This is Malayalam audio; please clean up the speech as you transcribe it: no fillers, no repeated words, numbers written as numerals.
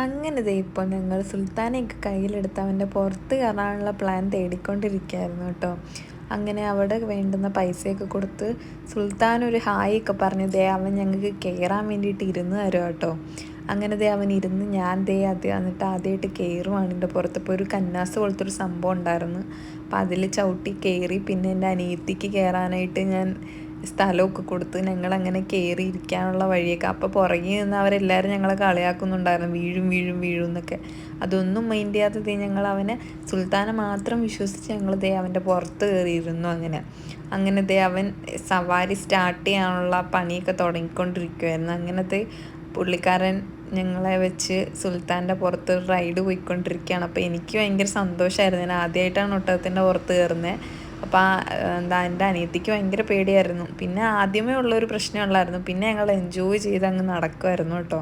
അങ്ങനെ ദേ ഇപ്പോൾ ഞങ്ങൾ സുൽത്താനെയൊക്കെ കയ്യിലെടുത്ത് അവൻ്റെ പുറത്ത് കയറാനുള്ള പ്ലാൻ തേടിക്കൊണ്ടിരിക്കുകയായിരുന്നു കേട്ടോ. അങ്ങനെ അവിടെ വേണ്ടുന്ന പൈസയൊക്കെ കൊടുത്ത് സുൽത്താൻ ഒരു ഹായ് ഒക്കെ പറഞ്ഞ് ദേ അവൻ ഞങ്ങൾക്ക് കയറാൻ വേണ്ടിയിട്ട് ഇരുന്ന് തരും കേട്ടോ. അങ്ങനെ ദേ അവൻ ഇരുന്ന് ഞാൻ ദേ എന്നിട്ട് ആദ്യമായിട്ട് കയറുവാണ്. എൻ്റെ പുറത്തിപ്പോൾ ഒരു കന്നാസ് പോലത്തെ ഒരു സംഭവം ഉണ്ടായിരുന്നു. അപ്പോൾ അതിൽ ചവിട്ടി കയറി. പിന്നെ എൻ്റെ അനിയത്തിക്ക് കയറാനായിട്ട് ഞാൻ സ്ഥലമൊക്കെ കൊടുത്ത് ഞങ്ങളങ്ങനെ കയറി ഇരിക്കാനുള്ള വഴിയൊക്കെ. അപ്പോൾ പുറകിൽ നിന്ന് അവരെല്ലാവരും ഞങ്ങളെ കളിയാക്കുന്നുണ്ടായിരുന്നു, വീഴും വീഴും വീഴും എന്നൊക്കെ. അതൊന്നും മൈൻഡ് ചെയ്യാതെ ഞങ്ങൾ അവനെ സുൽത്താനെ മാത്രം വിശ്വസിച്ച് ഞങ്ങൾ ദേ അവൻ്റെ പുറത്ത് കയറിയിരുന്നു. അങ്ങനെ ദേ അവൻ സവാരി സ്റ്റാർട്ട് ചെയ്യാനുള്ള പണിയൊക്കെ തുടങ്ങിക്കൊണ്ടിരിക്കുമായിരുന്നു. അങ്ങനത്തെ പുള്ളിക്കാരൻ ഞങ്ങളെ വെച്ച് സുൽത്താൻ്റെ പുറത്ത് റൈഡ് പോയിക്കൊണ്ടിരിക്കുകയാണ്. അപ്പോൾ എനിക്ക് ഭയങ്കര സന്തോഷമായിരുന്നു. ഞാൻ ആദ്യമായിട്ടാണ് ഒട്ടകത്തിൻ്റെ പുറത്ത് കയറുന്നത്. അപ്പോൾ എൻ്റെ അനിയത്തിക്ക് ഭയങ്കര പേടിയായിരുന്നു. പിന്നെ ആദ്യമേ ഉള്ളൊരു പ്രശ്നമുള്ളായിരുന്നു. പിന്നെ ഞങ്ങൾ എൻജോയ് ചെയ്ത് അങ്ങ് നടക്കുമായിരുന്നു കേട്ടോ.